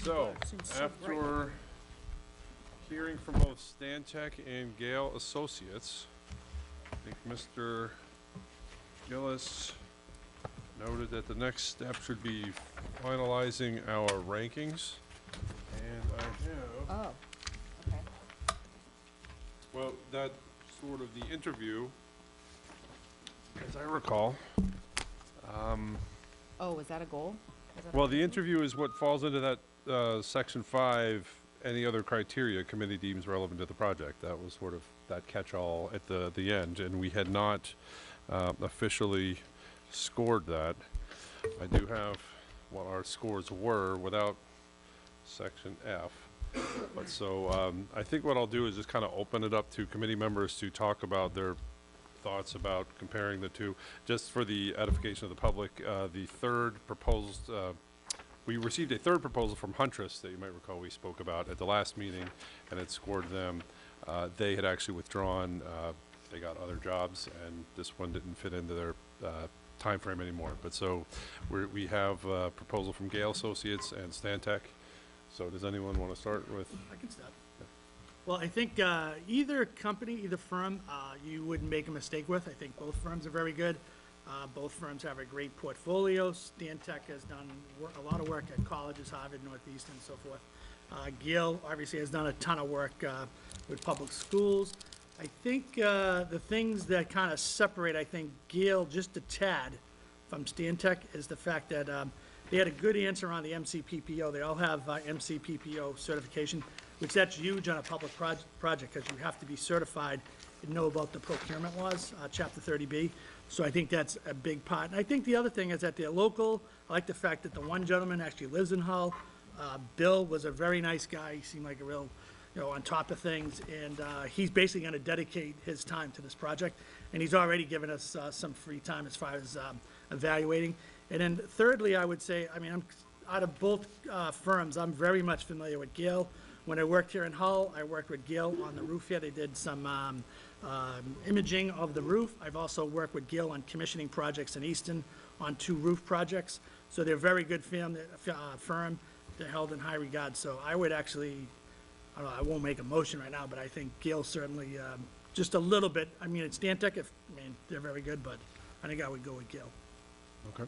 So, after hearing from both Stantec and Gale Associates, I think Mr. Gillis noted that the next step should be finalizing our rankings. And I have, Oh, okay. well, that sort of the interview, as I recall. Oh, was that a goal? Well, the interview is what falls into that section 5, any other criteria committee deems relevant to the project. That was sort of that catch-all at the end, and we had not officially scored that. I do have what our scores were without section F. But so I think what I'll do is just kind of open it up to committee members to talk about their thoughts about comparing the two. Just for the edification of the public, the third proposed, we received a third proposal from Huntress that you might recall we spoke about at the last meeting, and it scored them. They had actually withdrawn. They got other jobs, and this one didn't fit into their time frame anymore. But so we have a proposal from Gale Associates and Stantec. So does anyone want to start with? I can start. Well, I think either company, either firm, you wouldn't make a mistake with. I think both firms are very good. Both firms have a great portfolio. Stantec has done a lot of work at colleges, Harvard, Northeastern, and so forth. Gale obviously has done a ton of work with public schools. I think the things that kind of separate, I think, Gale just a tad from Stantec is the fact that they had a good answer on the MCPPO. They all have MCPPO certification, which that's huge on a public project because you have to be certified and know about the procurement laws, Chapter 30B. So I think that's a big part. And I think the other thing is that they're local. I like the fact that the one gentleman actually lives in Hull. Bill was a very nice guy. He seemed like a real, on top of things. And he's basically going to dedicate his time to this project. And he's already given us some free time as far as evaluating. And then thirdly, I would say, I'm out of both firms, I'm very much familiar with Gale. When I worked here in Hull, I worked with Gale on the roof here. They did some imaging of the roof. I've also worked with Gale on commissioning projects in Easton on 2 roof projects. So they're a very good firm. They're held in high regard. So I would actually, I don't know, I won't make a motion right now, but I think Gale certainly, just a little bit. It's Stantec, they're very good, but I think I would go with Gale. Okay.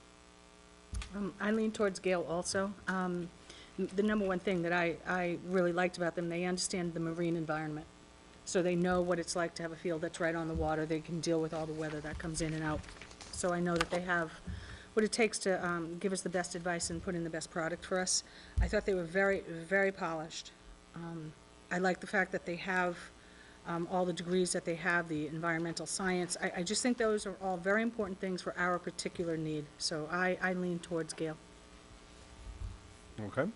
I lean towards Gale also. The number one thing that I really liked about them, they understand the marine environment. So they know what it's like to have a field that's right on the water. They can deal with all the weather that comes in and out. So I know that they have what it takes to give us the best advice and put in the best product for us. I thought they were very, very polished. I like the fact that they have all the degrees that they have, the environmental science. I just think those are all very important things for our particular need. So I lean towards Gale. Okay.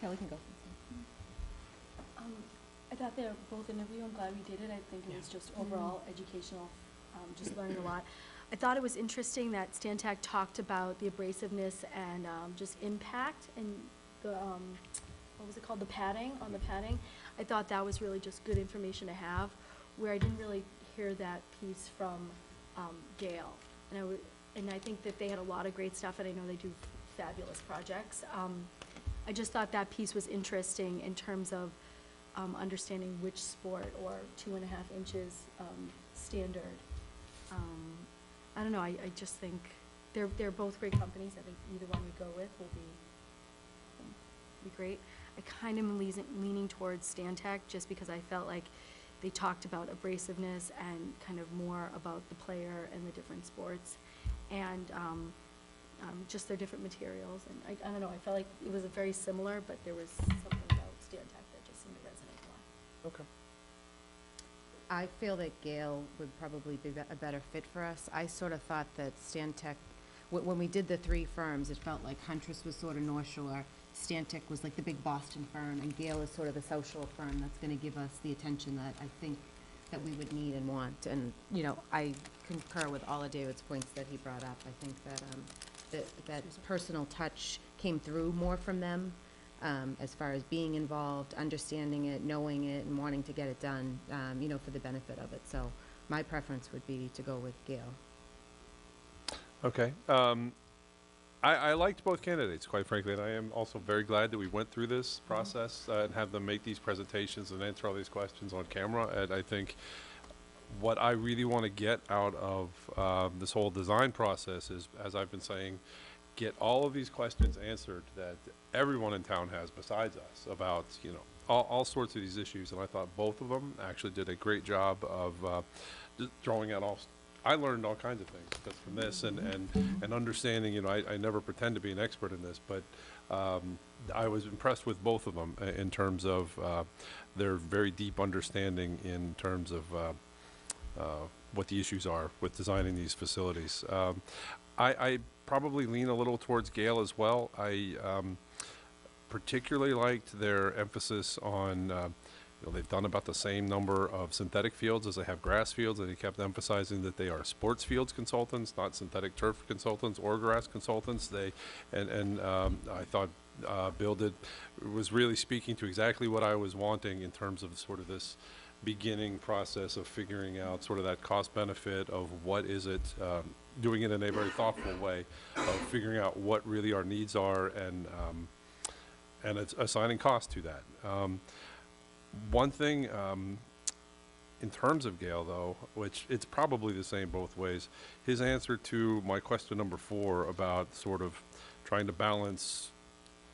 Kelly can go. I thought they were both interview. I'm glad we did it. I think it was just overall educational, just learning a lot. I thought it was interesting that Stantec talked about the abrasiveness and just impact and the, what was it called, the padding, on the padding. I thought that was really just good information to have, where I didn't really hear that piece from Gale. And I think that they had a lot of great stuff, and I know they do fabulous projects. I just thought that piece was interesting in terms of understanding which sport or 2.5 inches standard. I don't know, I just think they're both great companies. I think either one we go with will be great. I kind of am leaning towards Stantec just because I felt like they talked about abrasiveness and kind of more about the player and the different sports and just their different materials. And I don't know, I felt like it was very similar, but there was something about Stantec that just seemed to resonate more. Okay. I feel that Gale would probably be a better fit for us. I sort of thought that Stantec, when we did the 3 firms, it felt like Huntress was sort of North Shore, Stantec was like the big Boston firm, and Gale is sort of the South Shore firm that's going to give us the attention that I think that we would need and want. And, I concur with all of David's points that he brought up. I think that that personal touch came through more from them. As far as being involved, understanding it, knowing it, and wanting to get it done, for the benefit of it. So my preference would be to go with Gale. Okay. I liked both candidates, quite frankly, and I am also very glad that we went through this process and have them make these presentations and answer all these questions on camera. And I think what I really want to get out of this whole design process is, as I've been saying, get all of these questions answered that everyone in town has besides us about, all sorts of these issues. And I thought both of them actually did a great job of drawing out all. I learned all kinds of things just from this and understanding, I never pretend to be an expert in this, but I was impressed with both of them in terms of their very deep understanding in terms of what the issues are with designing these facilities. I probably lean a little towards Gale as well. I particularly liked their emphasis on they've done about the same number of synthetic fields as they have grass fields, and he kept emphasizing that they are sports fields consultants, not synthetic turf consultants or grass consultants. I thought Bill was really speaking to exactly what I was wanting in terms of sort of this beginning process of figuring out sort of that cost benefit of what is it, doing it in a very thoughtful way of figuring out what really our needs are and it's assigning cost to that. One thing, in terms of Gale, though, which it's probably the same both ways, his answer to my question number 4 about sort of trying to balance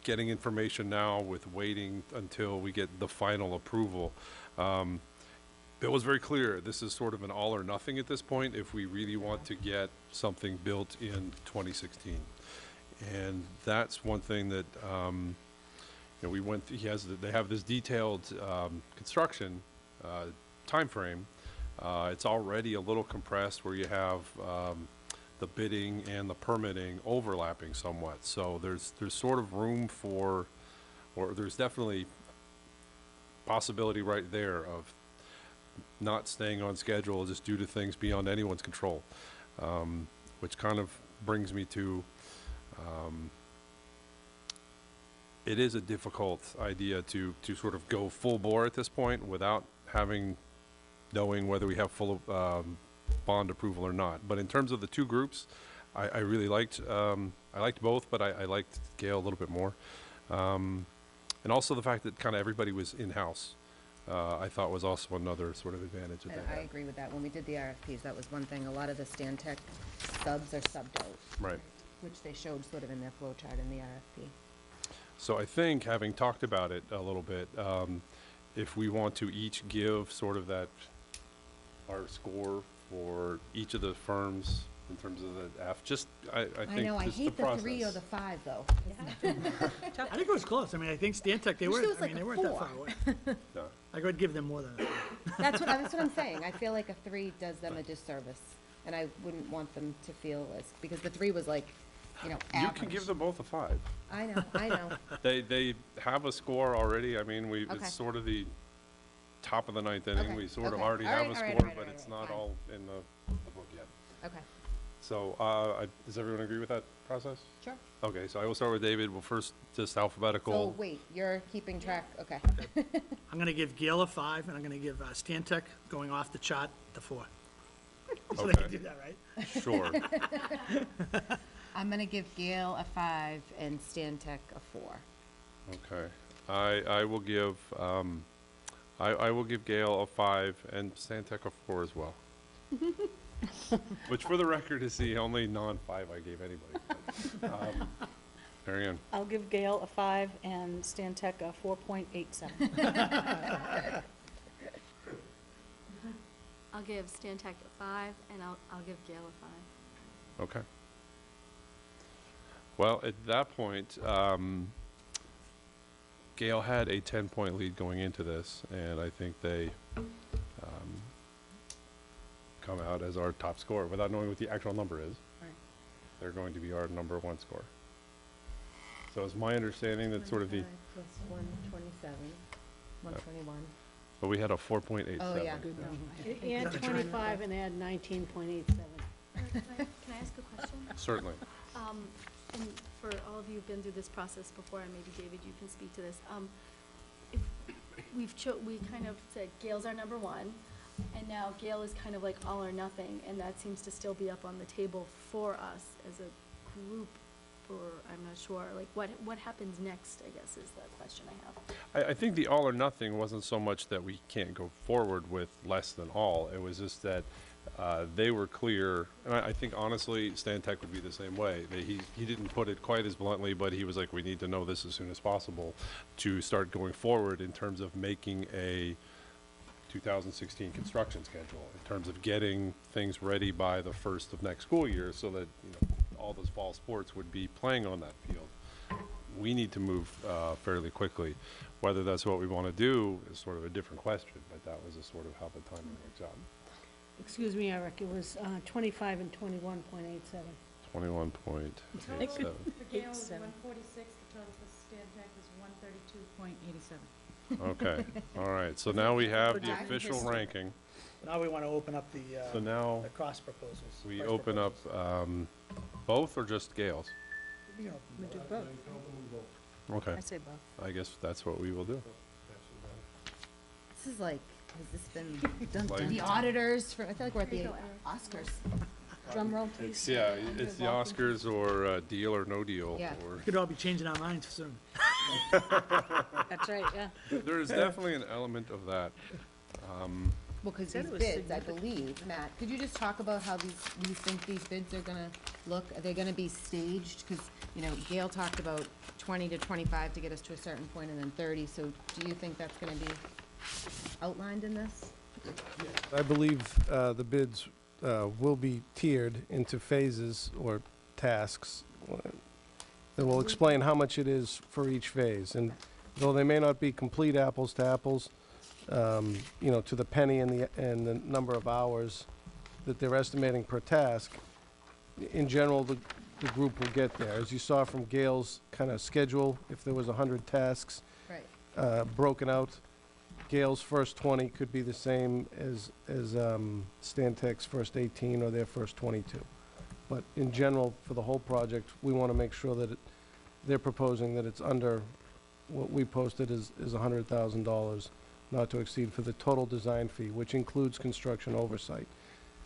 getting information now with waiting until we get the final approval. Bill was very clear, this is sort of an all or nothing at this point if we really want to get something built in 2016. And that's one thing that, they have this detailed construction time frame. It's already a little compressed where you have the bidding and the permitting overlapping somewhat. So there's sort of room for, or there's definitely possibility right there of not staying on schedule just due to things beyond anyone's control, which kind of brings me to it is a difficult idea to sort of go full bore at this point without knowing whether we have full bond approval or not. But in terms of the two groups, I really liked both, but I liked Gale a little bit more. And also the fact that kind of everybody was in-house, I thought was also another sort of advantage of And that. I agree with that. When we did the RFPs, that was one thing. A lot of the Stantec subs are subbed out, Right. which they showed sort of in their flow chart in the RFP. So I think, having talked about it a little bit, if we want to each give sort of our score for each of the firms in terms of the F, I think I know, I just hate the the 3 or process. the 5, though. I think it was close. I mean, I think Stantec, they Wish weren't, it was I mean, like they a weren't that 4. far away. Yeah. I could give them more than that. That's what I'm saying. I feel like a 3 does them a disservice, and I wouldn't want them to feel because the 3 was like, You average. can give them both a 5. I know. They have a score already. I mean, Okay. it's sort of the top of the 9th inning. Okay, We sort of okay. already All have right, a all right, score, all right, but all it's right, not fine. all in the book yet. Okay, So, does everyone agree with that process? sure. Okay, so I will start with David. Well, first, just alphabetical. So, wait, you're keeping track, okay. I'm gonna give Gale a 5, and I'm gonna give Stantec, going off the chart, the 4. So they can Okay. do that, right? Sure. I'm gonna give Gale a 5 and Stantec a 4. Okay. I will give, I will give Gale a 5 and Stantec a 4 as well. Which, for the record, is the only non-5 I gave anybody. But, Marianne, I'll give Gale a 5 and Stantec a 4.87. I'll give Stantec a 5, and I'll give Gale a 5. okay. Well, at that point, Gale had a 10-point lead going into this, and I think they come out as our top scorer without knowing what the actual number is. Right. They're going to be our number 1 score. So it's my understanding that sort of the, 25 plus 127, 121. but we had a 4.87. Oh, yeah. Add 25 and add 19.87. Can I ask a question? Certainly. And for all of you who've been through this process before, and maybe David, you can speak to this. If we kind of said Gale's our number 1, and now Gale is kind of like all or nothing, and that seems to still be up on the table for us as a group or I'm not sure, like, what happens next, I guess, is the question I have. I think the all or nothing wasn't so much that we can't go forward with less than all. It was just that they were clear, and I think honestly, Stan Tech would be the same way. He didn't put it quite as bluntly, but he was like, we need to know this as soon as possible to start going forward in terms of making a 2016 construction schedule, in terms of getting things ready by the first of next school year so that, all those fall sports would be playing on that field. We need to move fairly quickly. Whether that's what we want to do is sort of a different question, but that was a sort of how the timing works out. Excuse me, Eric, it was 25 and 21.87. 21.87. For Gale is 87. 146, the total for Stan Tech is 132.87. Okay, all right, so now we have the Back in official history. ranking. Now we want to open up So now the cost proposals. we price open up proposals. both or just Gale's? We can open We both. do both. Okay, I say both. I guess that's what we will do. This is like, has this been Like- the auditors for, I feel like we're at Here the you go, Oscars. Drum roll, please. Yeah, it's the Oscars or Deal or No Deal. Yeah. Or We could all be changing our minds soon. That's right, yeah. there is definitely an element of that. Well, because Said these it was bids, I significant. believe, Matt, could you just talk about how you think these bids are gonna look? Are they gonna be staged? Because, Gail talked about 20 to 25 to get us to a certain point and then 30, so do you think that's gonna be outlined in this? I believe the bids will be tiered into phases or tasks that will explain how much it is for each phase. And though they may not be complete apples to apples, to the penny and the number of hours that they're estimating per task, in general, the group will get there. As you saw from Gail's kind of schedule, if there was 100 tasks Right. broken out, Gale's first 20 could be the same as Stan Tech's first 18 or their first 22. But in general, for the whole project, we want to make sure that they're proposing that it's under what we posted is $100,000, not to exceed for the total design fee, which includes construction oversight.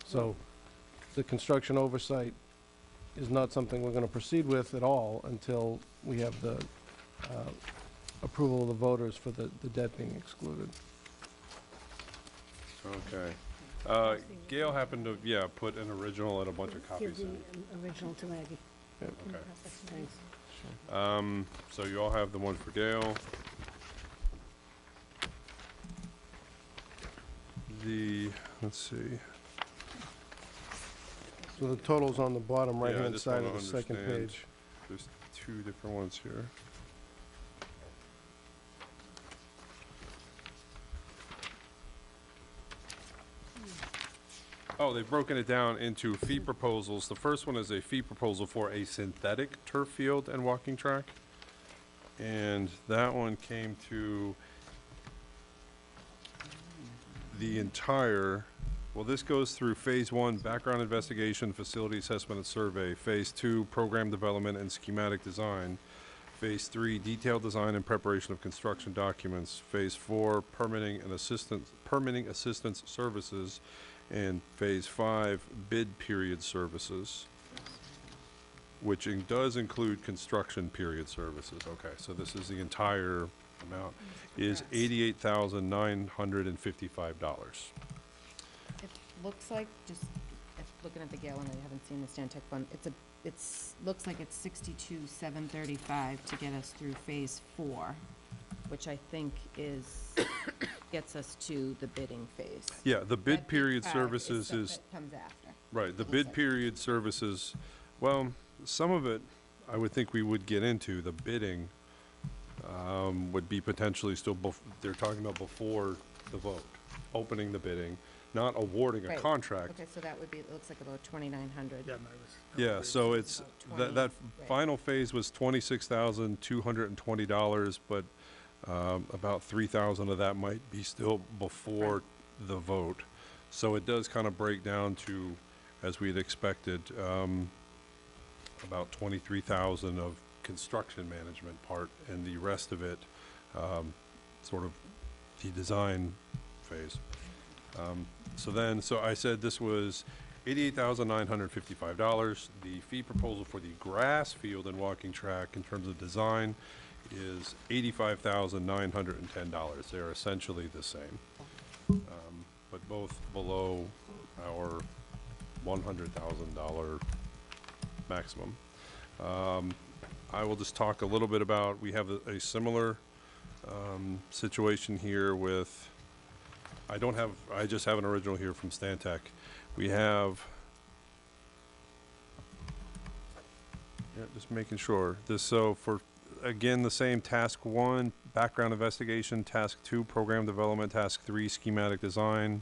So the construction oversight is not something we're going to proceed with at all until we have the approval of the voters for the debt being excluded. Okay. Gail happened to, put an original and a bunch of copies Give in. the original to Maggie. Okay. Thanks. So you all have the one for Gail. Let's see. So the total's on the bottom Yeah, I right-hand just side wanna of the second understand. page. There's two different ones here. Oh, they've broken it down into fee proposals. The first one is a fee proposal for a synthetic turf field and walking track. And that one came to the entire, well, this goes through phase 1, background investigation, facility assessment and survey. Phase 2, program development and schematic design. Phase 3, detailed design and preparation of construction documents. Phase 4, permitting assistance services. And phase 5, bid period services, which does include construction period services. Okay, so this is the entire amount, is $88,955. It looks like, just looking at the Gale one, I haven't seen the Stan Tech one, looks like it's 62,735 to get us through phase 4, which I think gets us to the bidding phase. Yeah, the bid That period part services stuff is, that comes after. right, the looks bid like. period services, well, some of it, I would think we would get into. The bidding would be potentially still, they're talking about before the vote, opening the bidding, not awarding a Right. contract. Okay, so that would be, it looks like about 2,900. Yeah, Yeah, so it's, About that 20, right. final phase was $26,220, but about 3,000 of that might be still before the vote. So it does kind of break down to, as we'd expected, about 23,000 of construction management part, and the rest of it, sort of the design phase. So I said this was $88,955. The fee proposal for the grass field and walking track in terms of design is $85,910. They're essentially the same, but both below our $100,000 maximum. I will just talk a little bit about, we have a similar situation here with, I just have an original here from Stantec. We have, yeah, just making sure, so for, again, the same task 1, background investigation, task 2, program development, task 3, schematic design,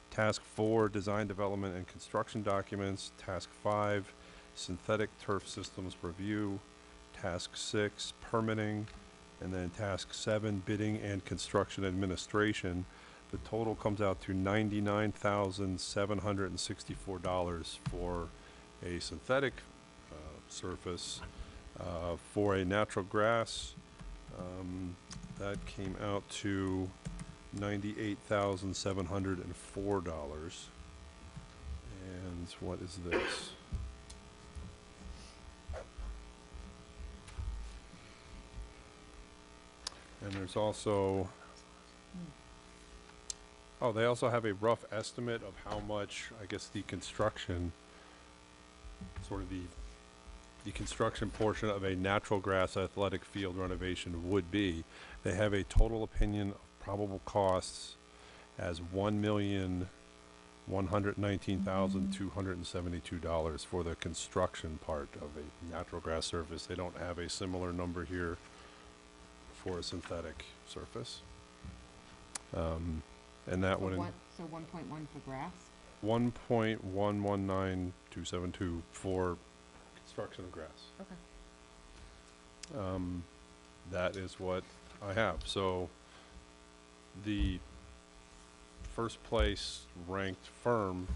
task 4, design development and construction documents, task 5, synthetic turf systems review, task 6, permitting, and then task 7, bidding and construction administration. The total comes out to $99,764 for a synthetic surface. For a natural grass, that came out to $98,704. And what is this? And there's also, oh, they also have a rough estimate of how much, I guess, the construction, sort of the construction portion of a natural grass athletic field renovation would be. They have a total opinion of probable costs as $1,119,272 for the construction part of a natural grass surface. They don't have a similar number here for a synthetic surface. And that would, So 1.1 for grass? 1.119272 for construction of grass. Okay. That is what I have. So the first place ranked firm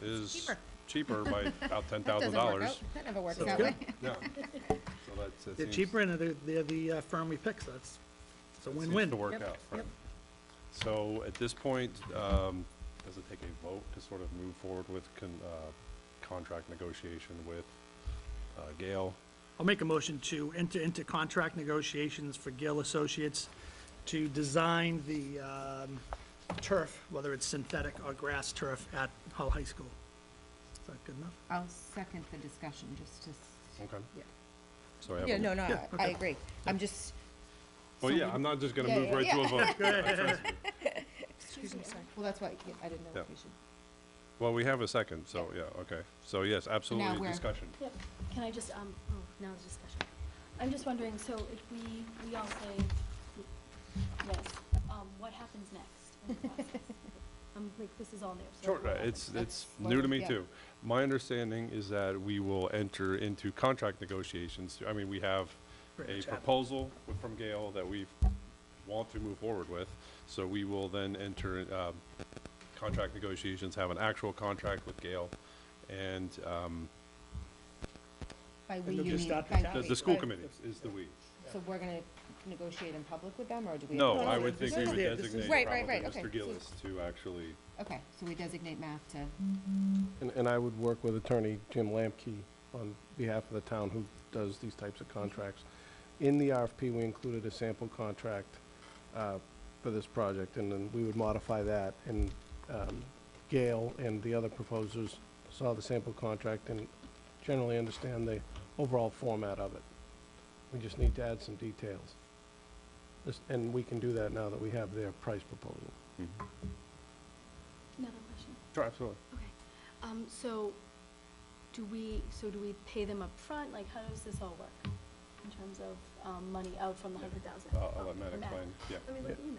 is cheaper by about $10,000. That never works So that good. way. Yeah. So that's, it They're seems- cheaper and they're the firm we pick, so it's a seems win-win. to work Yep, out, right? yep. So at this point, does it take a vote to sort of move forward with contract negotiation with Gale? I'll make a motion to enter into contract negotiations for Gale Associates to design the turf, whether it's synthetic or grass turf at Hull High School. Is that good enough? I'll second the discussion, just to, Okay. Yeah. So I have yeah, a- no, Yeah, I okay. agree. I'm just. Well, so yeah, we- I'm not just gonna Yeah, move yeah, right to a vote. Excuse me, sorry. Well, that's why, I didn't know Yeah. if we should. Well, we have a second, so, yeah, okay. So, yes, absolutely, we're- discussion. Yep, can I just, now the discussion. I'm just wondering, so if we all say yes, what happens next in the process? Like, this is all new, so. Sure, what happens? it's what new we- to me yeah. too. My understanding is that we will enter into contract negotiations. I mean, we have Pretty a much have. proposal from Gale that we want to move forward with. So we will then enter contract negotiations, have an actual contract with Gale, and By we, And you they'll just mean, start the by task. the we, school right. committee is the we. So we're gonna negotiate in public with them, or do we? No, no, I no, would this think we is would there, this is- designate Right, probably right, okay. Mr. Gillis to actually, Okay, so we designate Matt to, And I would work with Attorney Jim Lamke on behalf of the town who does these types of contracts. In the RFP, we included a sample contract for this project, and then we would modify that. And Gale and the other proposers saw the sample contract and generally understand the overall format of it. We just need to add some details. And we can do that now that we have their price proposal. Another question. sure, absolutely. Okay, so do we pay them up front? Like, how does this all work in terms of, money out from the 100,000? I'll let Matt explain, yeah. Let me look at you,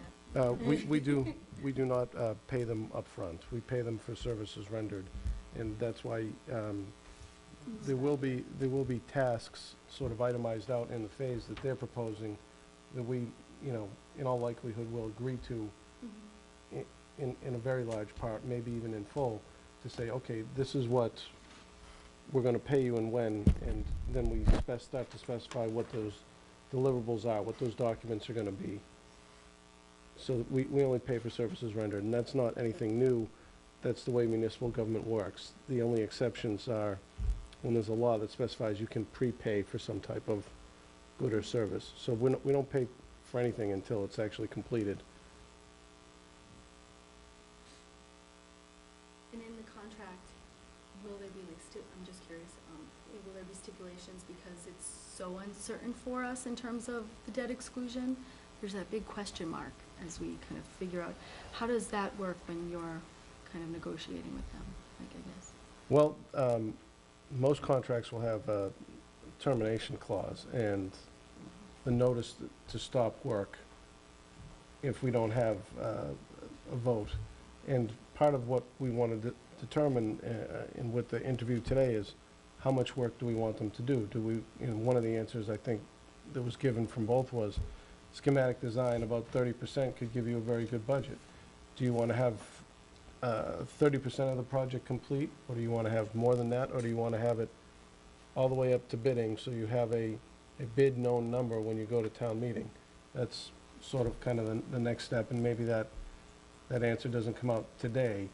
Matt. We do not pay them upfront. We pay them for services rendered, and that's why there will be tasks sort of itemized out in the phase that they're proposing that we, in all likelihood will agree to Mhm. in a very large part, maybe even in full, to say, okay, this is what we're gonna pay you and when, and then we start to specify what those deliverables are, what those documents are gonna be. So we only pay for services rendered, and that's not anything new. that's the way municipal government works. The only exceptions are when there's a law that specifies you can prepay for some type of good or service. So we don't pay for anything until it's actually completed. And in the contract, will there be like, I'm just curious, will there be stipulations because it's so uncertain for us in terms of the debt exclusion? There's that big question mark as we kind of figure out, how does that work when you're kind of negotiating with them, like, I guess? Well, most contracts will have a termination clause and the notice to stop work if we don't have a vote. And part of what we want to determine in with the interview today is how much work do we want them to do? Do we, one of the answers I think that was given from both was schematic design, about 30% could give you a very good budget. Do you want to have 30% of the project complete, or do you want to have more than that, or do you want to have it all the way up to bidding so you have a bid known number when you go to town meeting? That's sort of kind of the next step, and maybe that answer doesn't come out today,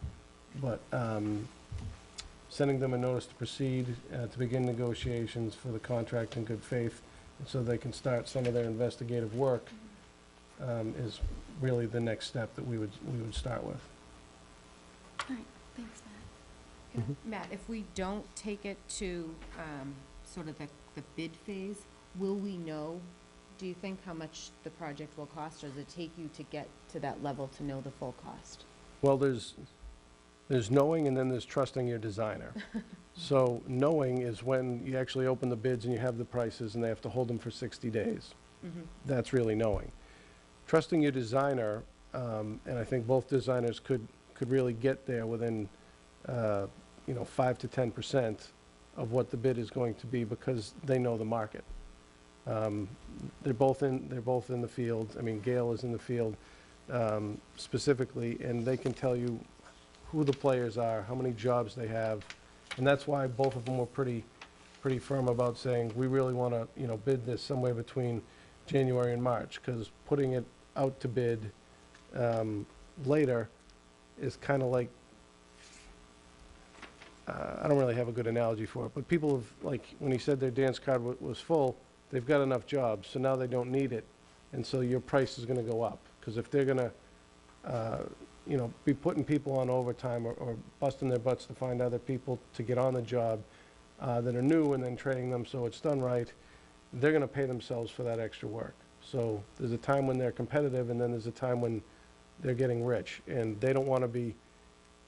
but sending them a notice to proceed, to begin negotiations for the contract in good faith, and so they can start some of their investigative work, is really the next step that we would start with. All right, thanks, Matt. Matt, if we don't take it to sort of the bid phase, will we know, do you think, how much the project will cost, or does it take you to get to that level to know the full cost? Well, there's knowing, and then there's trusting your designer. So knowing is when you actually open the bids and you have the prices and they have to hold them for 60 days. That's really knowing. Trusting your designer, and I think both designers could really get there within 5 to 10% of what the bid is going to be, because they know the market. They're both in the field. I mean, Gale is in the field specifically, and they can tell you who the players are, how many jobs they have, and that's why both of them were pretty firm about saying we really want to bid this somewhere between January and March, because putting it out to bid later is kind of like, I don't really have a good analogy for it, but people have, like, when he said their dance card was full, they've got enough jobs, so now they don't need it, and so your price is going to go up, because if they're going to be putting people on overtime or busting their butts to find other people to get on the job that are new, and then training them so it's done right, they're going to pay themselves for that extra work. So there's a time when they're competitive, and then there's a time when they're getting rich, and they don't want to be,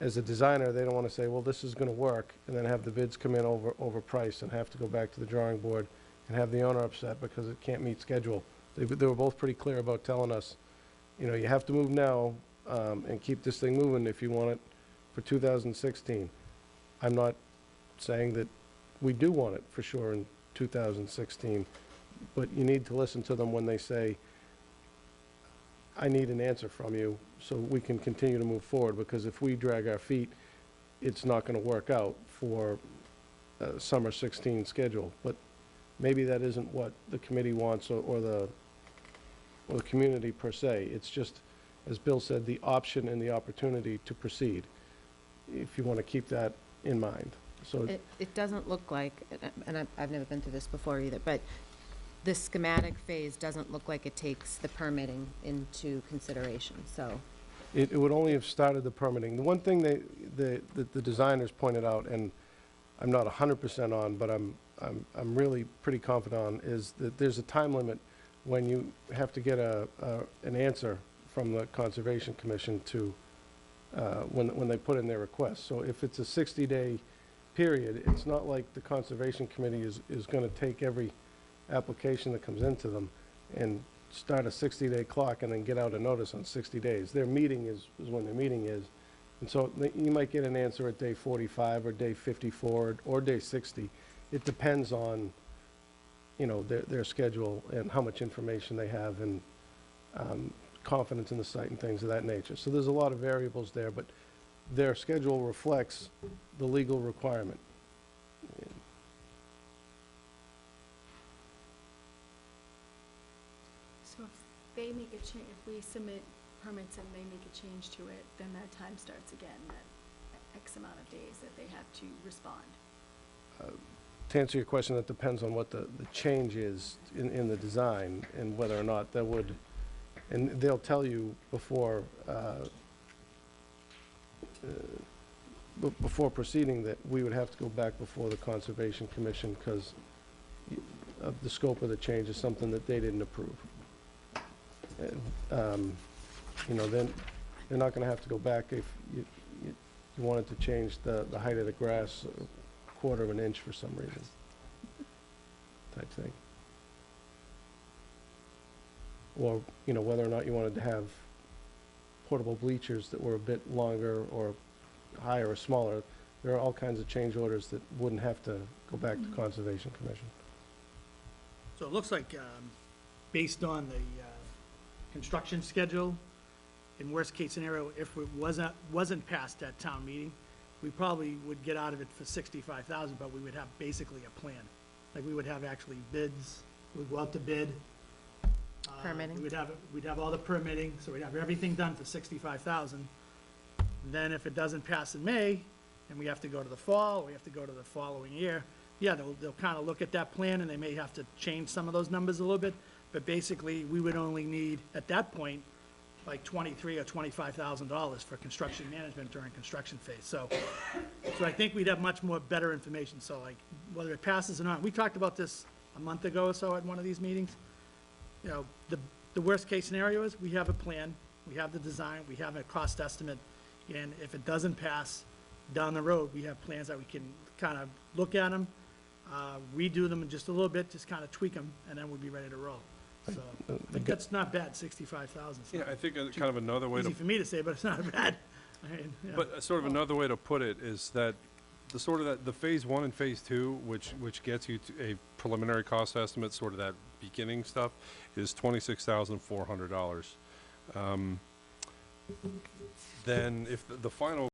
as a designer, they don't want to say, well, this is going to work, and then have the bids come in over price and have to go back to the drawing board and have the owner upset because it can't meet schedule. They were both pretty clear about telling us, you have to move now and keep this thing moving if you want it for 2016. I'm not saying that we do want it for sure in 2016, but you need to listen to them when they say, I need an answer from you so we can continue to move forward, because if we drag our feet, it's not going to work out for summer 16 schedule. But maybe that isn't what the committee wants, or the community per se. It's just, as Bill said, the option and the opportunity to proceed, if you want to keep that in mind. So It doesn't look like, and I've never been through this before either, but the schematic phase doesn't look like it takes the permitting into consideration, so. it would only have started the permitting. The one thing the designers pointed out, and I'm not 100% on, but I'm really pretty confident on, is that there's a time limit when you have to get an answer from the Conservation Commission to when they put in their request. So if it's a 60-day period, it's not like the Conservation Committee is going to take every application that comes into them and start a 60-day clock and then get out a notice on 60 days. Their meeting is when their meeting is. And so you might get an answer at day 45 or day 54 or day 60. It depends on, their schedule and how much information they have, and confidence in the site and things of that nature. So there's a lot of variables there, but their schedule reflects the legal requirement. So if they make a change, if we submit permits and they make a change to it, then that time starts again, that X amount of days that they have to respond. To answer your question, that depends on what the change is in the design and whether or not that would, and they'll tell you before, before proceeding that we would have to go back before the Conservation Commission because of the scope of the change is something that they didn't approve. And, you know, then they're not gonna have to go back if you wanted to change the height of the grass a quarter of an inch for some reason, type thing. Or, you know, whether or not you wanted to have portable bleachers that were a bit longer or higher or smaller. There are all kinds of change orders that wouldn't have to go back to Conservation Commission. So it looks like, based on the construction schedule, in worst-case scenario, if it wasn't passed at town meeting, we probably would get out of it for $65,000, but we would have basically a plan. Like, we would have actually bids, we'd go out to bid. Permitting. We'd have all the permitting, so we'd have everything done for $65,000. Then if it doesn't pass in May, and we have to go to the fall, or we have to go to the following year, yeah, they'll kind of look at that plan, and they may have to change some of those numbers a little bit, but basically, we would only need, at that point, like $23,000 or $25,000 for construction management during construction phase. So I think we'd have much more better information, so like, whether it passes or not, we talked about this a month ago or so at one of these meetings. You know, the worst-case scenario is, we have a plan, we have the design, we have a cost estimate, and if it doesn't pass, down the road, we have plans that we can kind of look at them, redo them just a little bit, just kind of tweak them, and then we'll be ready to roll. So, I think that's not bad, 65,000. Yeah, I think kind of another way to Easy for me to say, but it's not bad. I mean, yeah. But sort of another way to put it is that the phase 1 and phase 2, which gets you to a preliminary cost estimate, sort of that beginning stuff, is $26,400. Then if the final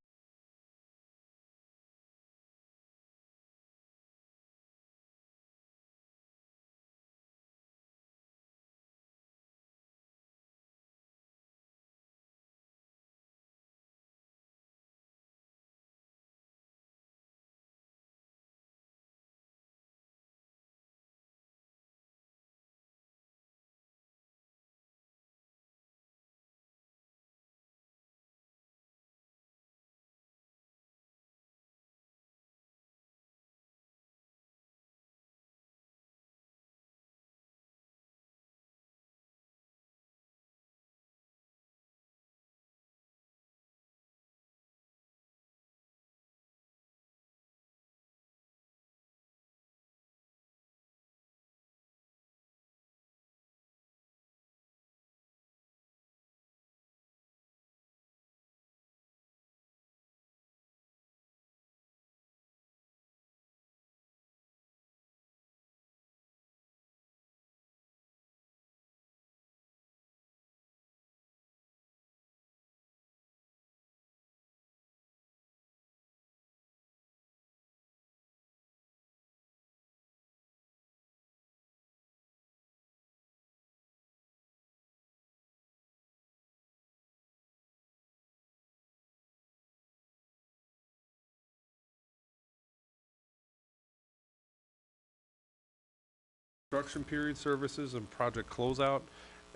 construction period services and project closeout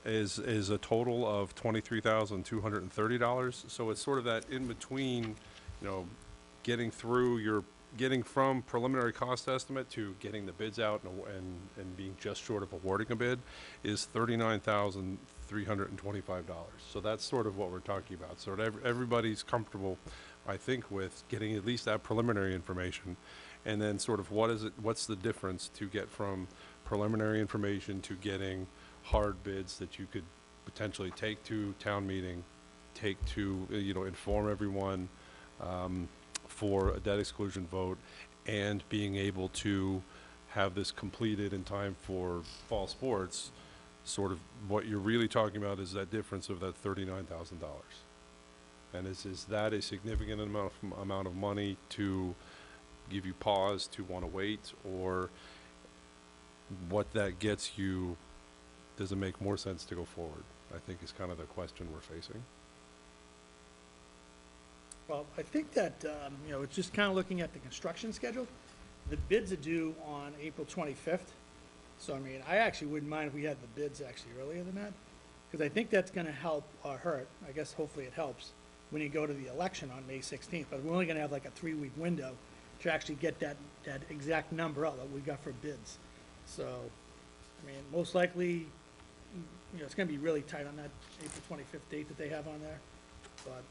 is a total of $23,230. So it's sort of that in between, you know, getting from preliminary cost estimate to getting the bids out and being just short of awarding a bid is $39,325. So that's sort of what we're talking about. So that everybody's comfortable, I think, with getting at least that preliminary information, and then sort of what's the difference to get from preliminary information to getting hard bids that you could potentially take to town meeting, take to, inform everyone for a debt exclusion vote, and being able to have this completed in time for fall sports. Sort of what you're really talking about is that difference of that $39,000. And is that a significant amount of money to give you pause to want to wait, or what that gets you, does it make more sense to go forward? I think is kind of the question we're facing. Well, I think that, you know, it's just kind of looking at the construction schedule. The bids are due on April 25th. So, I mean, I actually wouldn't mind if we had the bids actually earlier than that, because I think that's going to help or hurt. I guess hopefully it helps when you go to the election on May 16th. But we're only going to have like a 3-week window to actually get that exact number out that we got for bids. So, I mean, most likely, you know, it's going to be really tight on that April 25th date that they have on there. But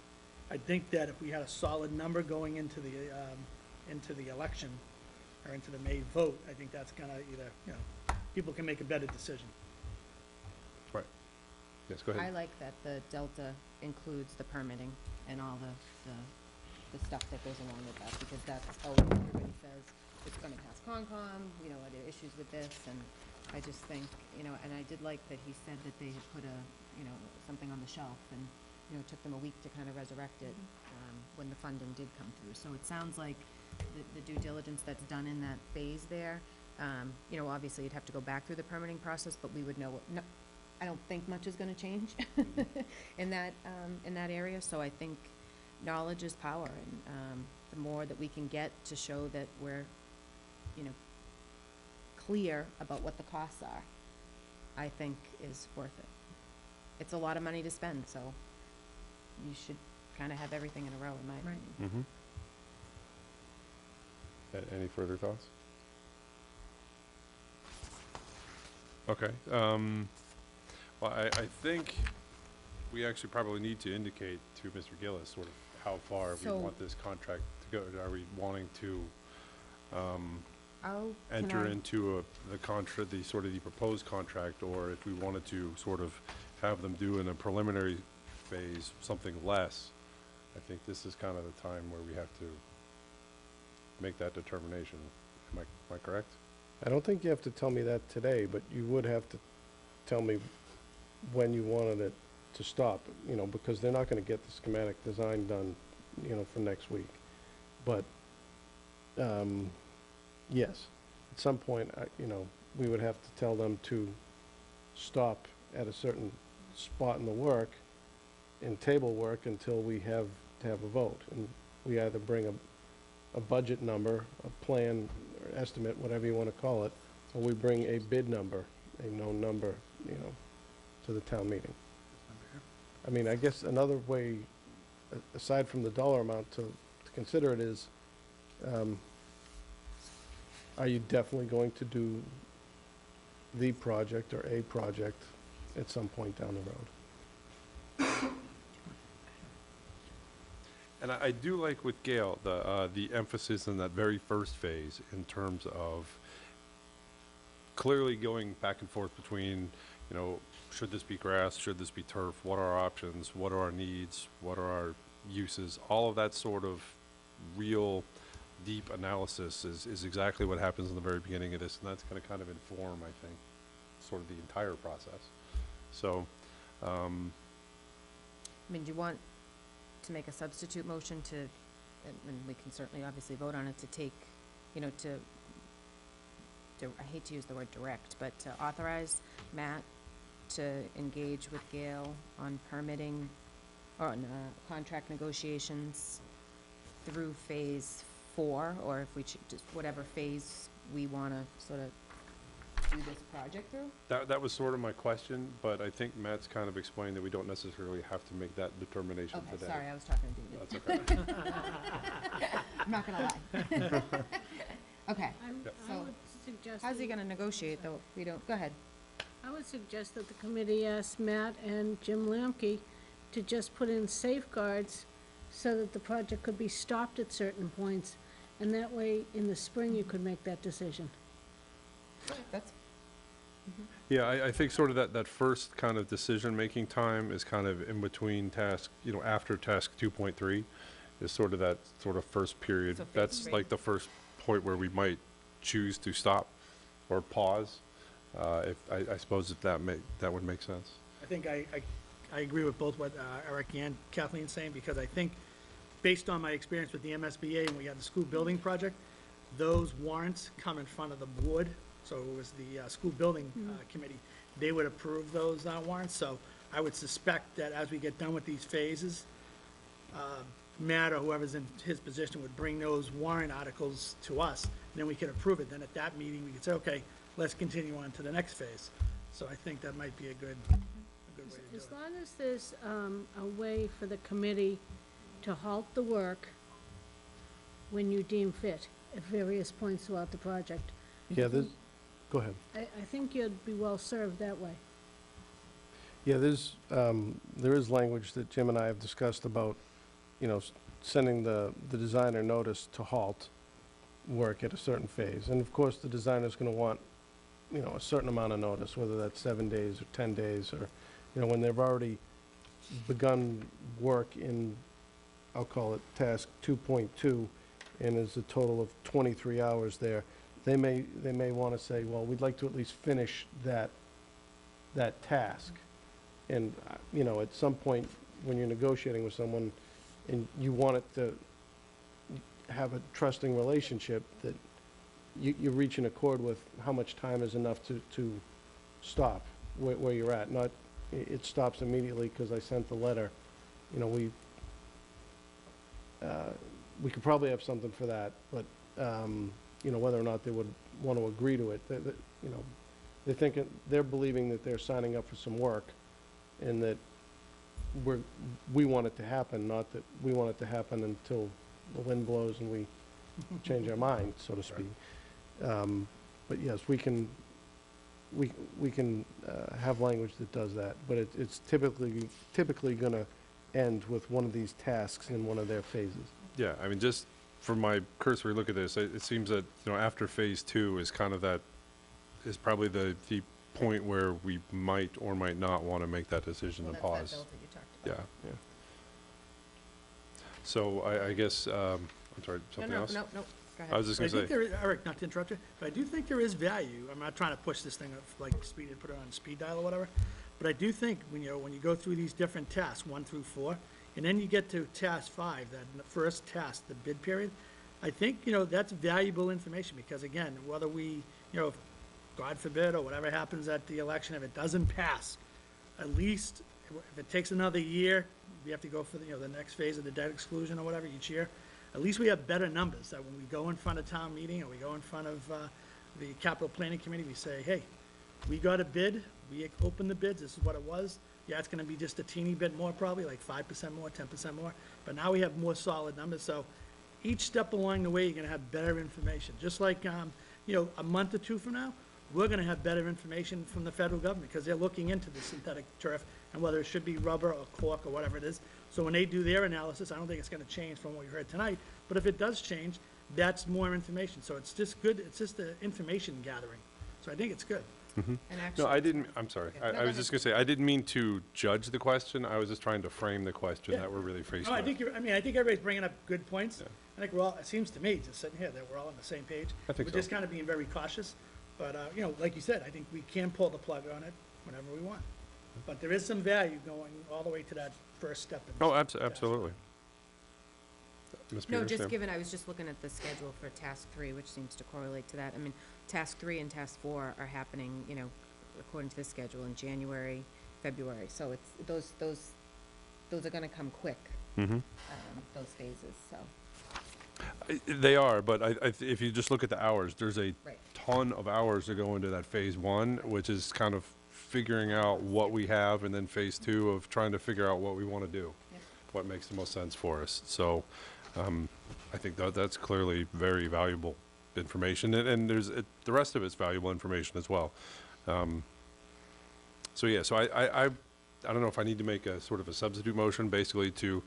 I think that if we had a solid number going into the election, or into the May vote, I think that's gonna either, you know, people can make a better decision. Right. Yes, go I ahead. like that the Delta includes the permitting and all the stuff that goes along with that, because that's always, everybody says, it's gonna pass Concom, you know, are there issues with this, and I just think, you know, and I did like that he said that they had put you know, something on the shelf, and, you know, it took them a week to kind of resurrect it, when the funding did come through. So it sounds like the due diligence that's done in that phase there, you know, obviously you'd have to go back through the permitting process, but we would know, no, I don't think much is gonna change in that area, so I think knowledge is power, and, the more that we can get to show that we're, you know, clear about what the costs are, I think is worth it. It's a lot of money to spend, so you should kinda have everything in a row, in my Right. opinion. Any further thoughts? Okay, well, I think we actually probably need to indicate to Mr. Gillis sort of how far we So- want this contract to go. Are we wanting to, Can enter I- into the sort of the proposed contract, or if we wanted to sort of have them do in a preliminary phase something less? I think this is kind of the time where we have to make that determination. Am I correct? I don't think you have to tell me that today, but you would have to tell me when you wanted it to stop, you know, because they're not gonna get the schematic design done, you know, for next week. But, yes, at some point, you know, we would have to tell them to stop at a certain spot in the work, in table work, until we have to have a vote. And we either bring a budget number, a plan, or estimate, whatever you wanna call it, or we bring a bid number, a known number, you know, to the town meeting. I mean, I guess another way, aside from the dollar amount, to consider it is, are you definitely going to do the project or a project at some point down the road? And I do like with Gale, the emphasis in that very first phase in terms of clearly going back and forth between, you know, should this be grass, should this be turf, what are our options, what are our needs, what are our uses, all of that sort of real deep analysis is exactly what happens in the very beginning of this, and that's gonna kind of inform, I think, sort of the entire process. So, I mean, do you want to make a substitute motion to, and we can certainly obviously vote on it, to take, you know, I hate to use the word direct, but to authorize Matt to engage with Gale on permitting, or on, contract negotiations through phase 4, or if we just whatever phase we wanna sort of do this project through? that was sort of my question, but I think Matt's kind of explained that we don't necessarily have to make that determination Okay, today. sorry, I was talking to David. That's okay. I'm not gonna lie. Okay, Yep. I So, would suggest. how's he that- gonna negotiate though? We don't, go ahead. I would suggest that the committee ask Matt and Jim Lamke to just put in safeguards so that the project could be stopped at certain points, and that way, in the spring, you could make that decision. That's, Yeah, I think sort of that first kind of decision-making time is kind of in between task, you know, after task 2.3 is sort of that sort of first period. So phase That's 3. like the first point where we might choose to stop or pause, if, I suppose if that would make sense. I think I agree with both what Eric and Kathleen's saying, because I think, based on my experience with the MSBA and we had the school building project, those warrants come in front of the board, so it was the school building committee. They would approve those warrants, so I would suspect that as we get done with these phases, Matt or whoever's in his position would bring those warrant articles to us, and then we could approve it. Then at that meeting, we could say, okay, let's continue on to the next phase. So I think that might be a good way to do As it. long as there's a way for the committee to halt the work when you deem fit at various points throughout the project. Yeah, go ahead. I think you'd be well served that way. Yeah, there is language that Jim and I have discussed about, sending the designer notice to halt work at a certain phase. And of course, the designer's gonna want, a certain amount of notice, whether that's 7 days or 10 days, or, when they've already begun work in, I'll call it task 2.2, and there's a total of 23 hours there, they may wanna say, well, we'd like to at least finish that task. And, at some point, when you're negotiating with someone, and you want it to have a trusting relationship, that you reach an accord with how much time is enough to stop where you're at, not, it stops immediately because I sent the letter. We could probably have something for that, but, whether or not they would want to agree to it, they're believing that they're signing up for some work, and that we want it to happen, not that we want it to happen until the wind blows and we change our mind, so to speak. But yes, we can have language that does that, but it's typically gonna end with one of these tasks in one of their phases. Yeah, I mean, just from my cursory look at this, it seems that, after phase 2 is kind of is probably the point where we might or might not want to make that decision Well, to that's that pause. bill that you talked Yeah. about. Yeah. So I guess, I'm sorry, something else? No, go I ahead. was just I gonna think say, there is, Eric, not to interrupt you, but I do think there is value. I'm not trying to push this thing up, like speed and put it on speed dial or whatever. But I do think when you go through these different tasks, 1 through 4, and then you get to task 5, that first task, the bid period, I think, that's valuable information, because again, whether we, God forbid, or whatever happens at the election, if it doesn't pass, at least, if it takes another year, we have to go for the next phase of the debt exclusion or whatever each year, at least we have better numbers, that when we go in front of town meeting, or we go in front of the capital planning committee, we say, hey, we got a bid, we opened the bids, this is what it was. Yeah, it's gonna be just a teeny bit more, probably, like 5% more, 10% more, but now we have more solid numbers, so each step along the way, you're gonna have better information. Just like, a month or 2 from now, we're gonna have better information from the federal government, because they're looking into the synthetic turf, and whether it should be rubber or cork or whatever it is. So when they do their analysis, I don't think it's gonna change from what we heard tonight, but if it does change, that's more information. So it's just good, it's just the information gathering. So I think it's good. And no, actually, I didn't, I'm sorry. Okay. No, I go was just gonna say, I didn't mean to judge the question. I was just trying to frame the question Yeah. that we're really facing No, I with. think I think everybody's bringing up good points. Yeah. I think we're all, it seems to me, just sitting here, that we're all on the same page. I think We're so. just kind of being very cautious, but, like you said, I think we can pull the plug on it whenever we want. But there is some value going all the way to that first step. in Oh, this. absolutely. Ms. no, Peters, just yeah. given, I was just looking at the schedule for task 3, which seems to correlate to that. I mean, task 3 and task 4 are happening, according to the schedule, in January, February. So it's, those are gonna come quick, Mhm. those phases, so, They are, but if you just look at the hours, there's a right. ton of hours that go into that phase 1, which is kind of figuring out what we have, and then phase 2 of trying to figure out what we want to do, Yep. what makes the most sense for us. So I think that's clearly very valuable information, and the rest of it's valuable information as well. So yeah, so I don't know if I need to make a sort of a substitute motion, basically to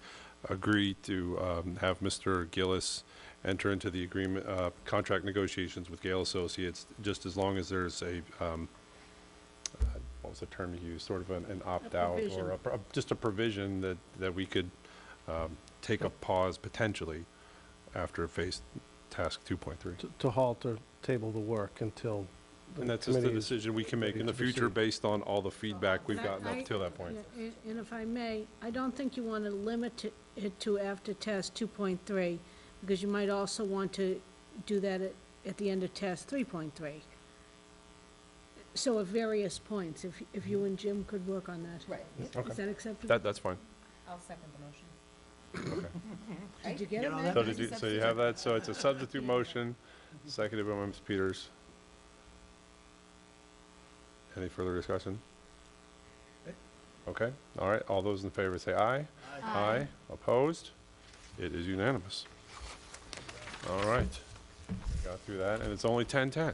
agree to have Mr. Gillis enter into the agreement, contract negotiations with Gale Associates, just as long as there's a, what was the term you used, sort of an opt-out, provision. or just a provision that we could take a pause potentially after phase task 2.3. To halt or table the work until the And that's just the committee is decision we can make in the to future proceed. based on all the feedback we've I- gotten up I- till that point. Yeah, and if I may, I don't think you want to limit it to after task 2.3, because you might also want to do that at the end of task 3.3. So at various points, if you and Jim could work on that. Right. Is Okay. that acceptable? That's fine. I'll second the motion. Did you get Get it, all Matt? that? So you have that, so it's a substitute motion, seconded by Ms. Peters. Any further discussion? Okay, all right, all those in favor say aye. Aye. Opposed? It is unanimous. All right. Got through that, and it's only 10:10.